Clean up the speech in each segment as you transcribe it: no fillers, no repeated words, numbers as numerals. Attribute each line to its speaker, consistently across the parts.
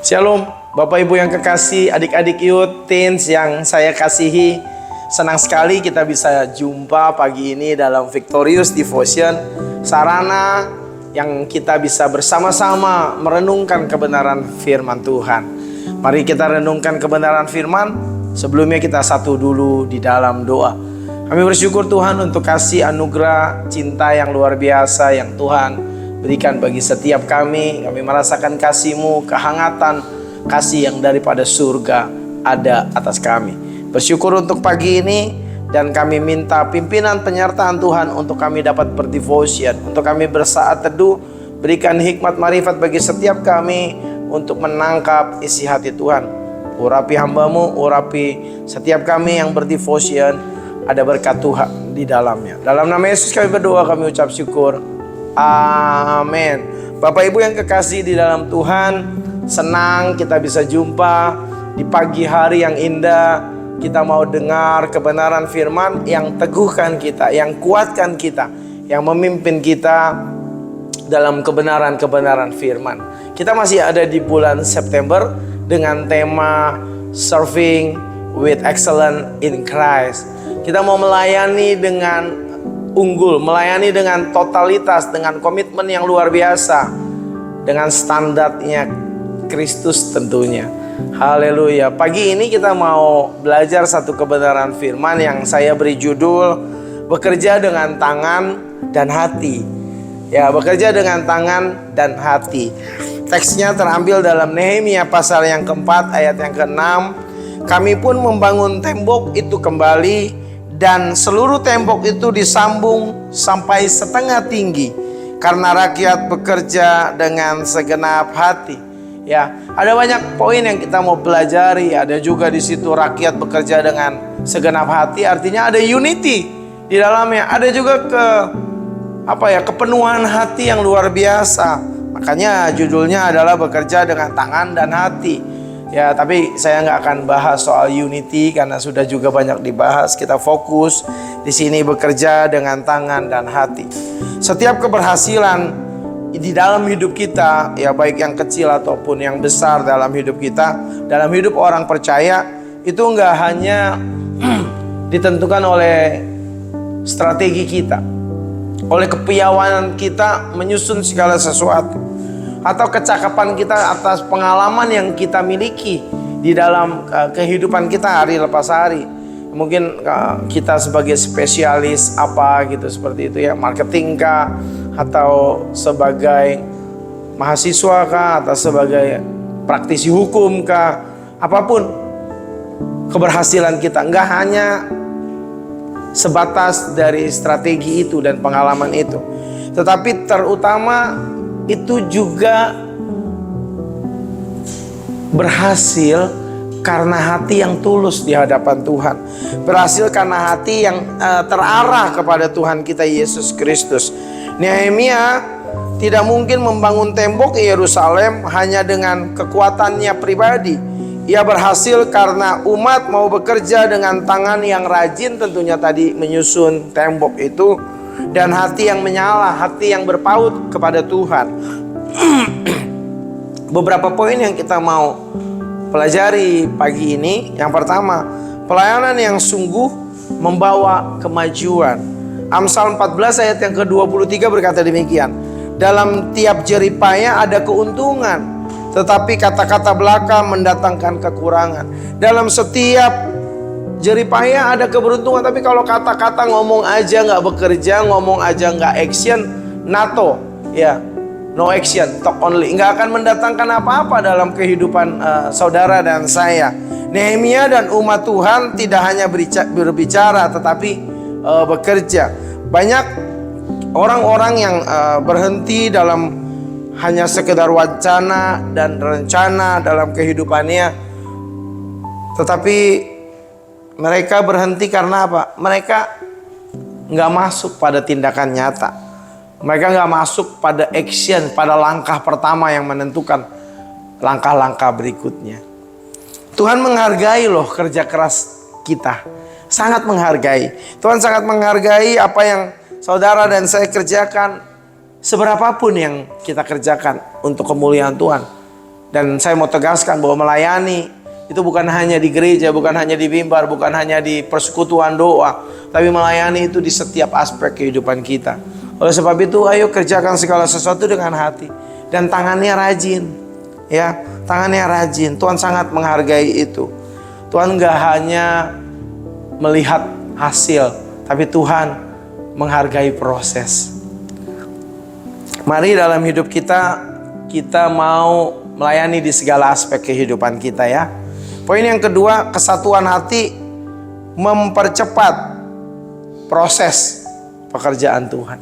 Speaker 1: Shalom, Bapak Ibu yang kekasih, adik-adik youth, teens yang saya kasihi. Senang sekali kita bisa jumpa pagi ini dalam Victorious Devotion, sarana yang kita bisa bersama-sama merenungkan kebenaran firman Tuhan. Mari kita renungkan kebenaran firman. Sebelumnya kita satu dulu di dalam doa. Kami bersyukur Tuhan untuk kasih anugerah cinta yang luar biasa yang Tuhan berikan bagi setiap kami. Kami merasakan kasih-Mu, kehangatan, kasih yang daripada surga ada atas kami. Bersyukur untuk pagi ini, dan kami minta pimpinan penyertaan Tuhan untuk kami dapat berdevotion, untuk kami bersaat teduh. Berikan hikmat marifat bagi setiap kami untuk menangkap isi hati Tuhan. Urapi hamba-Mu, urapi setiap kami yang berdevotion, ada berkat Tuhan di dalamnya. Dalam nama Yesus kami berdoa, kami ucap syukur. Amin. Bapak Ibu yang kekasih di dalam Tuhan, senang kita bisa jumpa di pagi hari yang indah. Kita mau dengar kebenaran firman yang teguhkan kita, yang kuatkan kita, yang memimpin kita dalam kebenaran-kebenaran firman. Kita masih ada di bulan September dengan tema Serving with Excellence in Christ. Kita mau melayani dengan unggul, melayani dengan totalitas, dengan komitmen yang luar biasa, dengan standarnya Kristus tentunya. Haleluya. Pagi ini kita mau belajar satu kebenaran firman yang saya beri judul bekerja dengan tangan dan hati. Ya, bekerja dengan tangan dan hati. Teksnya terambil dalam Nehemia pasal yang keempat ayat yang ke-6. Kami pun membangun tembok itu kembali, dan seluruh tembok itu disambung sampai setengah tinggi, karena rakyat bekerja dengan segenap hati. Ya, ada banyak poin yang kita mau pelajari. Ada juga di situ rakyat bekerja dengan segenap hati, artinya ada unity di dalamnya. Ada juga kepenuhan hati yang luar biasa. Makanya judulnya adalah bekerja dengan tangan dan hati. Ya, tapi saya nggak akan bahas soal unity karena sudah juga banyak dibahas. Kita fokus di sini bekerja dengan tangan dan hati. Setiap keberhasilan di dalam hidup kita, ya baik yang kecil ataupun yang besar dalam hidup kita, dalam hidup orang percaya, itu nggak hanya ditentukan oleh strategi kita, oleh kepiawaian kita menyusun segala sesuatu, atau kecakapan kita atas pengalaman yang kita miliki di dalam kehidupan kita hari lepas hari. Mungkin kita sebagai spesialis apa gitu, seperti itu ya, marketing kah, atau sebagai mahasiswa kah, atau sebagai praktisi hukum kah, apapun keberhasilan kita nggak hanya sebatas dari strategi itu dan pengalaman itu, tetapi terutama itu juga berhasil karena hati yang tulus di hadapan Tuhan. Berhasil karena hati yang terarah kepada Tuhan kita Yesus Kristus. Nehemia tidak mungkin membangun tembok Yerusalem hanya dengan kekuatannya pribadi. Ia berhasil karena umat mau bekerja dengan tangan yang rajin, tentunya tadi menyusun tembok itu, dan hati yang menyala, hati yang berpaut kepada Tuhan. Beberapa poin yang kita mau pelajari pagi ini. Yang pertama, pelayanan yang sungguh membawa kemajuan. Amsal 14 ayat yang ke-23 berkata demikian. Dalam tiap jeripaya ada keuntungan, tetapi kata-kata belaka mendatangkan kekurangan. Dalam setiap jeripaya ada keberuntungan, tapi kalau kata-kata ngomong aja nggak bekerja, ngomong aja nggak action, NATO, ya, no action, talk only, nggak akan mendatangkan apa-apa dalam kehidupan saudara dan saya. Nehemia dan umat Tuhan tidak hanya berbicara, tetapi bekerja. Banyak orang-orang yang berhenti dalam hanya sekedar wacana dan rencana dalam kehidupannya, tetapi mereka berhenti karena apa? Mereka nggak masuk pada tindakan nyata. Mereka nggak masuk pada action, pada langkah pertama yang menentukan langkah-langkah berikutnya. Tuhan menghargai loh kerja keras kita. Sangat menghargai. Tuhan sangat menghargai apa yang saudara dan saya kerjakan. Seberapapun yang kita kerjakan untuk kemuliaan Tuhan. Dan saya mau tegaskan bahwa melayani itu bukan hanya di gereja, bukan hanya di mimbar, bukan hanya di persekutuan doa, tapi melayani itu di setiap aspek kehidupan kita. Oleh sebab itu, ayo kerjakan segala sesuatu dengan hati dan tangannya rajin. Ya, tangannya rajin. Tuhan sangat menghargai itu. Tuhan gak hanya melihat hasil, tapi Tuhan menghargai proses. Mari dalam hidup kita mau melayani di segala aspek kehidupan kita ya. Poin yang kedua, kesatuan hati mempercepat proses pekerjaan Tuhan.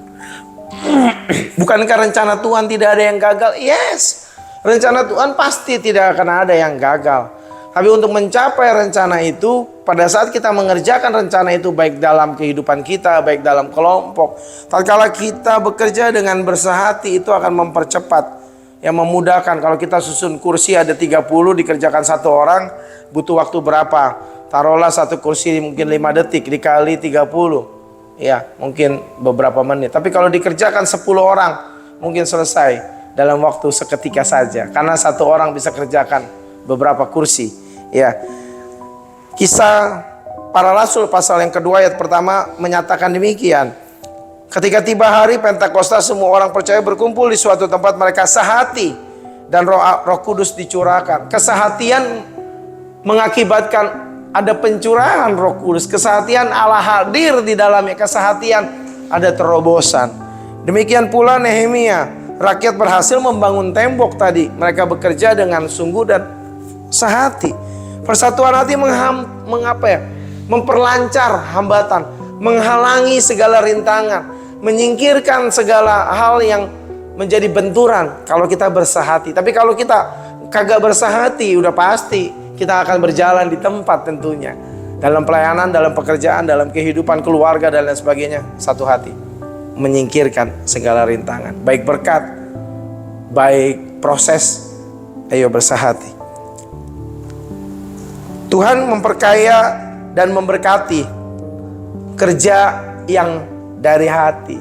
Speaker 1: Bukankah rencana Tuhan tidak ada yang gagal? Yes, rencana Tuhan pasti tidak akan ada yang gagal. Tapi untuk mencapai rencana itu, pada saat kita mengerjakan rencana itu baik dalam kehidupan kita, baik dalam kelompok, tatkala kita bekerja dengan bersahati, itu akan mempercepat, yang memudahkan. Kalau kita susun kursi ada 30, dikerjakan satu orang, butuh waktu berapa? Taruhlah satu kursi mungkin 5 detik dikali 30, ya mungkin beberapa menit. Tapi kalau dikerjakan 10 orang, mungkin selesai dalam waktu seketika saja, karena satu orang bisa kerjakan beberapa kursi. Ya, Kisah Para Rasul pasal yang kedua ayat pertama menyatakan demikian. Ketika tiba hari Pentakosta, semua orang percaya berkumpul di suatu tempat, mereka sehati dan Roh Kudus dicurahkan. Kesehatian mengakibatkan ada pencurahan Roh Kudus. Kesehatian Allah hadir di dalamnya. Kesehatian ada terobosan. Demikian pula Nehemia, rakyat berhasil membangun tembok tadi. Mereka bekerja dengan sungguh dan sehati. Persatuan hati memperlancar hambatan, menghalangi segala rintangan, menyingkirkan segala hal yang menjadi benturan kalau kita bersahati. Tapi kalau kita kagak bersahati, udah pasti kita akan berjalan di tempat tentunya. Dalam pelayanan, dalam pekerjaan, dalam kehidupan keluarga dan lain sebagainya, satu hati menyingkirkan segala rintangan, baik berkat, baik proses. Ayo bersahati. Tuhan memperkaya dan memberkati kerja yang dari hati.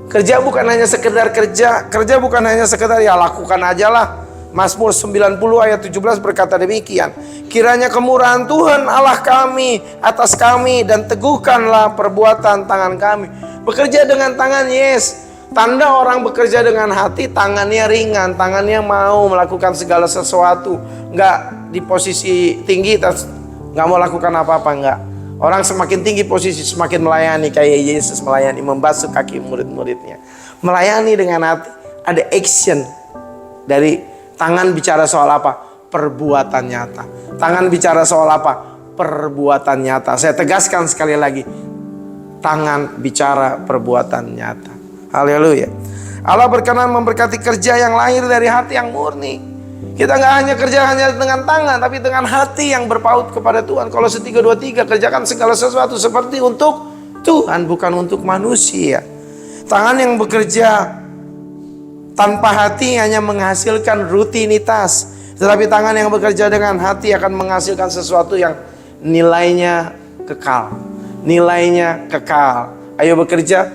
Speaker 1: Kerja bukan hanya sekedar kerja bukan hanya sekedar ya lakukan aja lah. Mazmur 90 ayat 17 berkata demikian. Kiranya kemurahan Tuhan Allah kami atas kami, dan teguhkanlah perbuatan tangan kami. Bekerja dengan tangan, yes. Tanda orang bekerja dengan hati, tangannya ringan, tangannya mau melakukan segala sesuatu. Enggak di posisi tinggi terus nggak mau lakukan apa-apa, enggak. Orang semakin tinggi posisi semakin melayani, kayak Yesus melayani, membasuh kaki murid-muridnya. Melayani dengan hati, ada action dari tangan. Bicara soal apa? Perbuatan nyata. Tangan bicara soal apa? Perbuatan nyata. Saya tegaskan sekali lagi, tangan bicara perbuatan nyata. Haleluya. Allah berkenan memberkati kerja yang lahir dari hati yang murni. Kita nggak hanya kerja hanya dengan tangan, tapi dengan hati yang berpaut kepada Tuhan. Kolose 3:23, kerjakan segala sesuatu seperti untuk Tuhan, bukan untuk manusia. Tangan yang bekerja tanpa hati hanya menghasilkan rutinitas, tetapi tangan yang bekerja dengan hati akan menghasilkan sesuatu yang nilainya kekal. Nilainya kekal. Ayo bekerja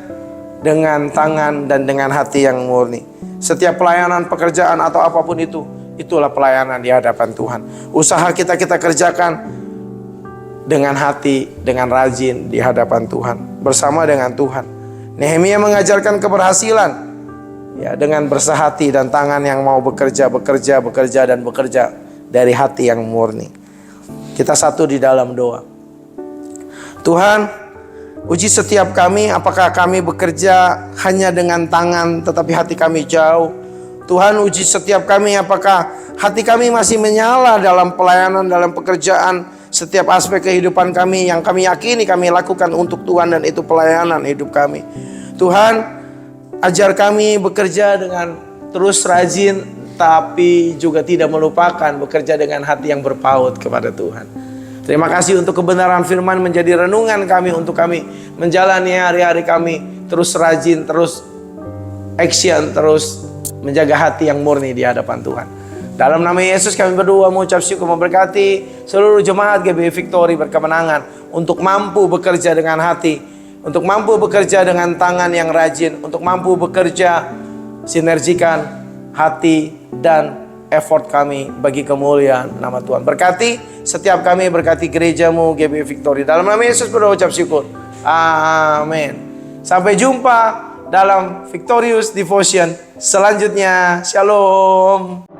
Speaker 1: dengan tangan dan dengan hati yang murni. Setiap pelayanan, pekerjaan atau apapun itu, itulah pelayanan di hadapan Tuhan. Usaha kita kerjakan dengan hati, dengan rajin di hadapan Tuhan, bersama dengan Tuhan. Nehemia mengajarkan keberhasilan ya dengan bersahati dan tangan yang mau bekerja dari hati yang murni. Kita satu di dalam doa. Tuhan, uji setiap kami, apakah kami bekerja hanya dengan tangan tetapi hati kami jauh. Tuhan, uji setiap kami, apakah hati kami masih menyala dalam pelayanan, dalam pekerjaan, setiap aspek kehidupan kami yang kami yakini kami lakukan untuk Tuhan, dan itu pelayanan hidup kami. Tuhan, ajar kami bekerja dengan terus rajin, tapi juga tidak melupakan bekerja dengan hati yang berpaut kepada Tuhan. Terima kasih untuk kebenaran firman menjadi renungan kami, untuk kami menjalani hari-hari kami terus rajin, terus action, terus menjaga hati yang murni di hadapan Tuhan. Dalam nama Yesus kami berdoa, mengucap syukur, memberkati seluruh jemaat GBI Victory berkemenangan untuk mampu bekerja dengan hati, untuk mampu bekerja dengan tangan yang rajin, untuk mampu bekerja sinergikan hati dan effort kami bagi kemuliaan nama Tuhan. Berkati setiap kami, berkati gerejamu GBI Victory. Dalam nama Yesus berdoa ucap syukur. Amin. Sampai jumpa dalam Victorious Devotion selanjutnya. Shalom.